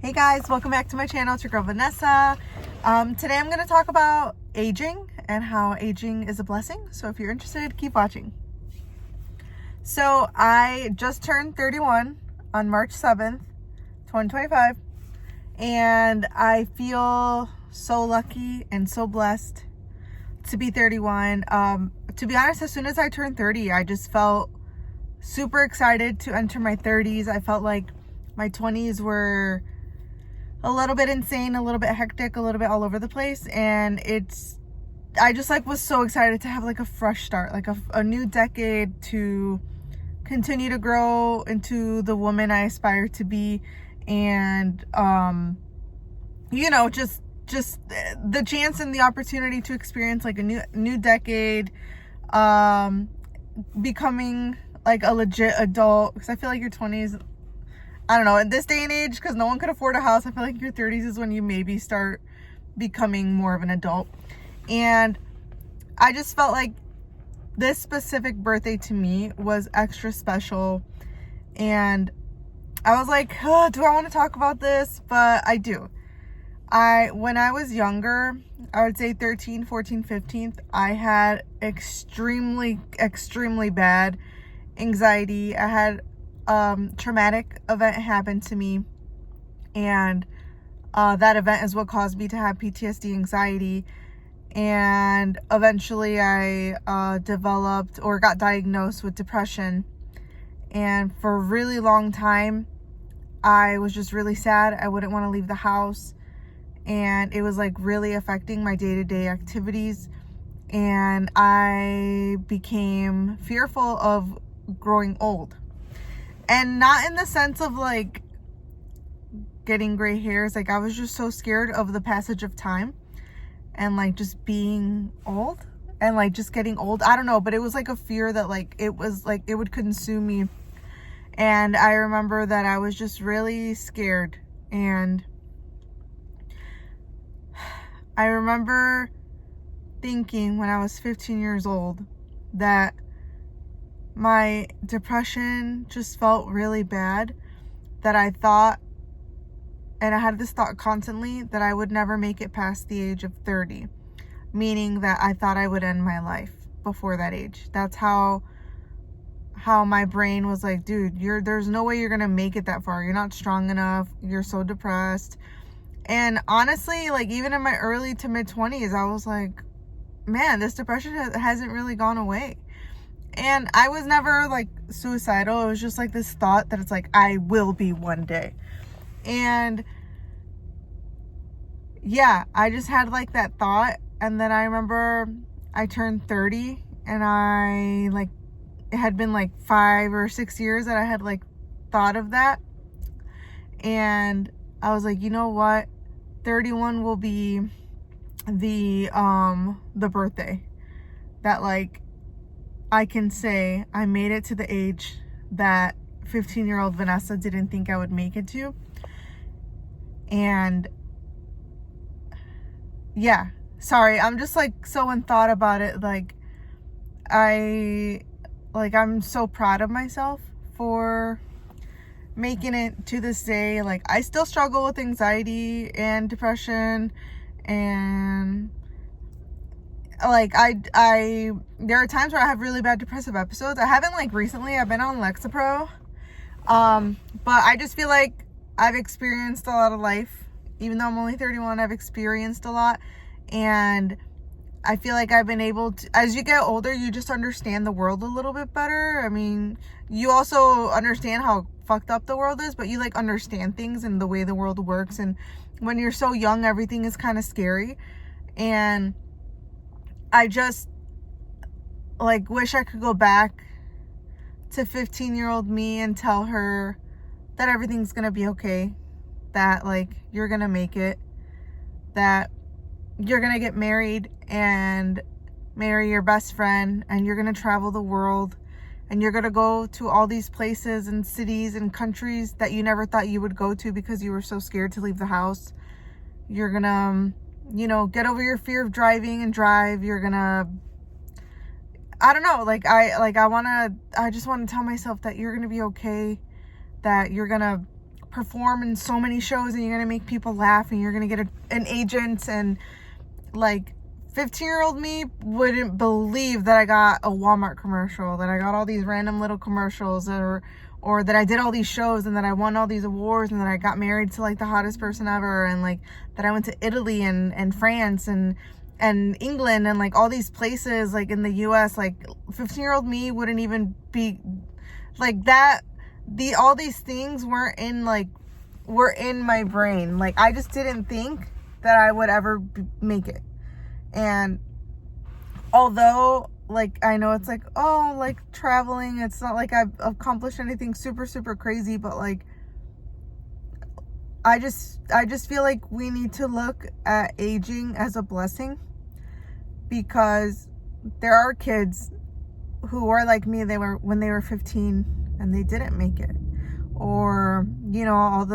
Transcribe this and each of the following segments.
Hey guys, welcome back to my channel. It's your girl Vanessa. Today I'm going to talk about aging and how aging is a blessing. So if you're interested, keep watching. So I just turned 31 on March 7th, 2025. And I feel so lucky and so blessed to be 31. To be honest, as soon as I turned 30, I just felt super excited to enter my 30s. I felt like my 20s were a little bit insane, a little bit hectic, a little bit all over the place. And I just was so excited to have a fresh start, a new decade to continue to grow into the woman I aspire to be. And, just the chance and the opportunity to experience a new decade, becoming a legit adult. Because I feel like your 20s, I don't know, in this day and age, because no one could afford a house, I feel like your 30s is when you maybe start becoming more of an adult. And I just felt like this specific birthday to me was extra special. And I was like, oh, do I want to talk about this? But I do. When I was younger, I would say 13, 14, 15, I had extremely bad anxiety. I had traumatic event happened to me, and that event is what caused me to have PTSD, anxiety, and eventually I developed or got diagnosed with depression. And for a really long time I was just really sad. I wouldn't want to leave the house, and it was really affecting my day-to-day activities, and I became fearful of growing old. And not in the sense of getting gray hairs. I was just so scared of the passage of time and just being old and just getting old. I don't know, but it was a fear that it was it would consume me. And I remember that I was just really scared. And I remember thinking when I was 15 years old that my depression just felt really bad, that I thought, and I had this thought constantly, that I would never make it past the age of 30, meaning that I thought I would end my life before that age. That's how my brain was dude, there's no way you're gonna make it that far. You're not strong enough. You're so depressed. And honestly, even in my early to mid 20s, I was man, this depression hasn't really gone away. And I was never suicidal. It was just this thought that it's I will be one day. And yeah, I just had that thought. And then I remember I turned 30, and it had been 5 or 6 years that I had thought of that. And I was you know what? 31 will be the birthday that I can say I made it to the age that 15-year-old Vanessa didn't think I would make it to. And yeah, sorry, I'm just so in thought about it. I'm so proud of myself for making it to this day. I still struggle with anxiety and depression, and there are times where I have really bad depressive episodes. I haven't recently. I've been on Lexapro, but I just feel I've experienced a lot of life. Even though I'm only 31, I've experienced a lot, and I feel I've been able to, as you get older, you just understand the world a little bit better. I mean, you also understand how fucked up the world is, but you understand things and the way the world works. And when you're so young, everything is kind of scary. And I just wish I could go back to 15-year-old me and tell her that everything's gonna be okay, that you're gonna make it, that you're gonna get married and marry your best friend, and you're gonna travel the world, and you're gonna go to all these places and cities and countries that you never thought you would go to because you were so scared to leave the house. You're gonna get over your fear of driving and drive. You're gonna, I don't know, I just want to tell myself that you're gonna be okay, that you're gonna perform in so many shows and you're gonna make people laugh and you're gonna get an agent, and like 15-year-old me wouldn't believe that I got a Walmart commercial, that I got all these random little commercials, or that I did all these shows and that I won all these awards and that I got married to like the hottest person ever, and like that I went to Italy and France and England and like all these places like in the US. Like 15-year-old me wouldn't even be like that. All these things were in my brain. Like I just didn't think that I would ever make it. And although like I know it's like, oh, like traveling, it's not like I've accomplished anything super super crazy, but like I just feel like we need to look at aging as a blessing, because there are kids who are like me. When they were 15 and they didn't make it, or you know, all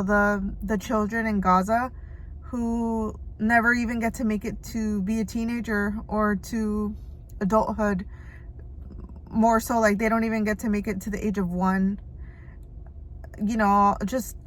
the children in Gaza who never even get to make it to be a teenager or to adulthood. More so, like they don't even get to make it to the age of 1. You know, just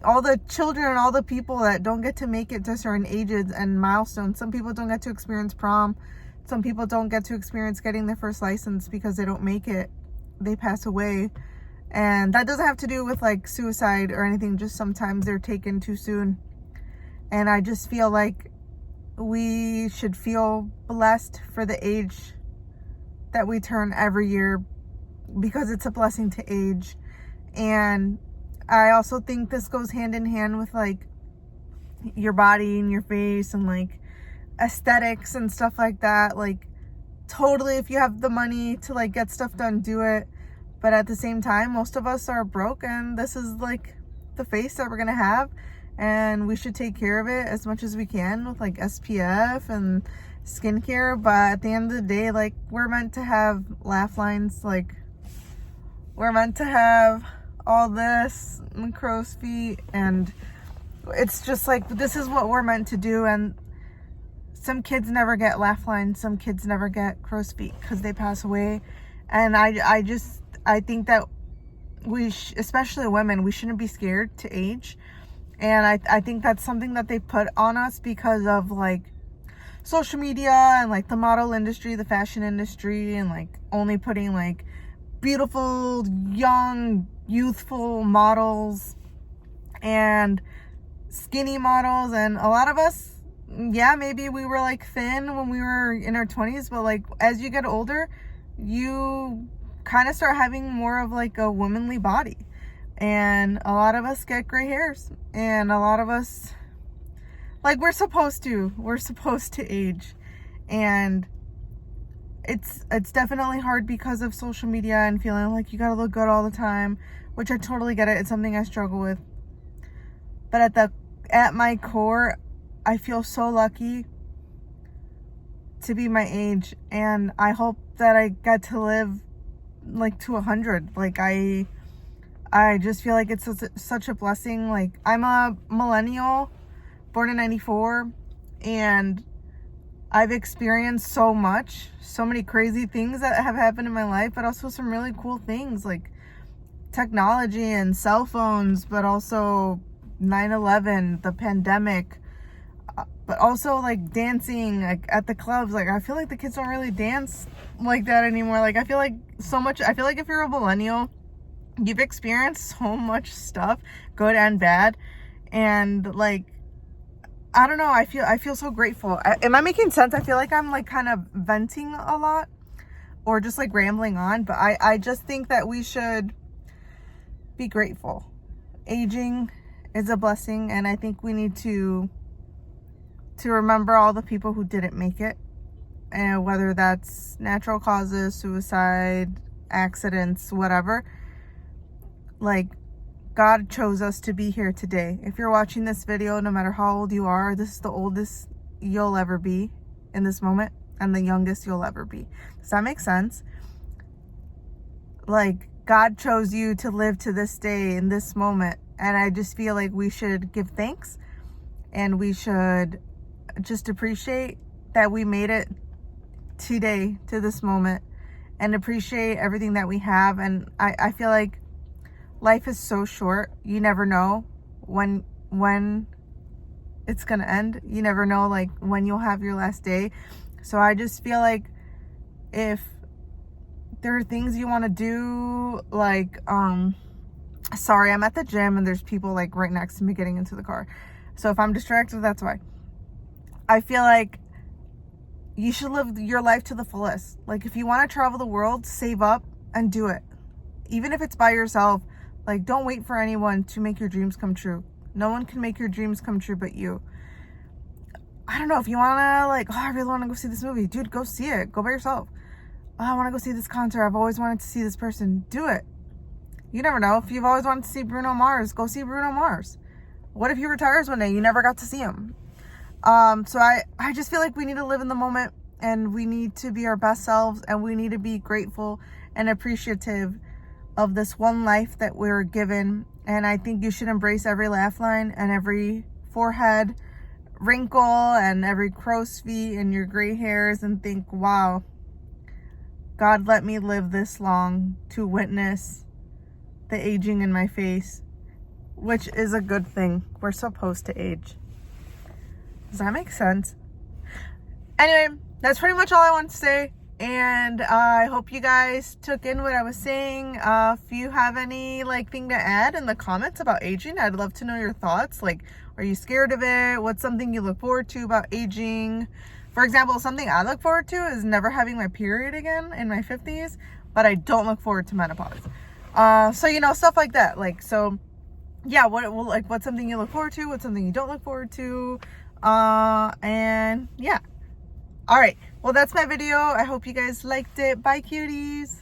all the children and all the people that don't get to make it to certain ages and milestones. Some people don't get to experience prom. Some people don't get to experience getting their first license because they don't make it. They pass away. And that doesn't have to do with like suicide or anything. Just sometimes they're taken too soon. And I just feel like we should feel blessed for the age that we turn every year, because it's a blessing to age. And I also think this goes hand in hand with like your body and your face and like aesthetics and stuff like that. Like totally, if you have the money to like get stuff done, do it. But at the same time, most of us are broke, and this is like the face that we're gonna have, and we should take care of it as much as we can with like SPF and skincare. But at the end of the day, like we're meant to have laugh lines, like we're meant to have all this and crow's feet, and it's just like this is what we're meant to do. And some kids never get laugh lines, some kids never get crow's feet because they pass away. And I think that especially women, we shouldn't be scared to age. And I think that's something that they put on us because of like social media and like the model industry, the fashion industry, and like only putting like beautiful, young, youthful models and skinny models. And a lot of us, yeah, maybe we were like thin when we were in our 20s, but like as you get older, you kind of start having more of like a womanly body. And a lot of us get gray hairs, and a lot of us, like we're supposed to age. And it's definitely hard because of social media and feeling like you gotta look good all the time, which I totally get it. It's something I struggle with. But at my core, I feel so lucky to be my age, and I hope that I get to live like to 100. Like I just feel like it's such a blessing. Like I'm a millennial, born in 94, and I've experienced so many crazy things that have happened in my life, but also some really cool things like technology and cell phones, but also 9/11, the pandemic, but also like dancing like at the clubs. Like I feel like the kids don't really dance like that anymore. Like I feel like if you're a millennial, you've experienced so much stuff, good and bad. And like, I don't know, I feel so grateful. Am I making sense? I feel like I'm like kind of venting a lot or just like rambling on, but I just think that we should be grateful. Aging is a blessing, and I think we need to remember all the people who didn't make it, and whether that's natural causes, suicide, accidents, whatever. Like, God chose us to be here today. If you're watching this video, no matter how old you are, this is the oldest you'll ever be in this moment, and the youngest you'll ever be. Does that make sense? Like, God chose you to live to this day in this moment, and I just feel like we should give thanks, and we should just appreciate that we made it today to this moment, and appreciate everything that we have. And I feel like life is so short. You never know when it's gonna end. You never know like when you'll have your last day. So I just feel like if there are things you want to do, like sorry, I'm at the gym and there's people like right next to me getting into the car, so if I'm distracted, that's why. I feel like you should live your life to the fullest. Like if you want to travel the world, save up and do it, even if it's by yourself. Like don't wait for anyone to make your dreams come true. No one can make your dreams come true but you. I don't know, if you want to like, oh, I really want to go see this movie, dude, go see it. Go by yourself. Oh, I want to go see this concert. I've always wanted to see this person. Do it. You never know. If you've always wanted to see Bruno Mars, go see Bruno Mars. What if he retires one day? You never got to see him. So I just feel like we need to live in the moment, and we need to be our best selves, and we need to be grateful and appreciative of this one life that we're given. And I think you should embrace every laugh line and every forehead wrinkle and every crow's feet and your gray hairs, and think, wow, God let me live this long to witness the aging in my face, which is a good thing. We're supposed to age. Does that make sense? Anyway, that's pretty much all I want to say. And I hope you guys took in what I was saying. If you have any like thing to add in the comments about aging, I'd love to know your thoughts. Like, are you scared of it? What's something you look forward to about aging? For example, something I look forward to is never having my period again in my 50s, but I don't look forward to menopause. So, you know, stuff like that. Like, so yeah, what's something you look forward to? What's something you don't look forward to? And yeah. All right. Well, that's my video. I hope you guys liked it. Bye, cuties.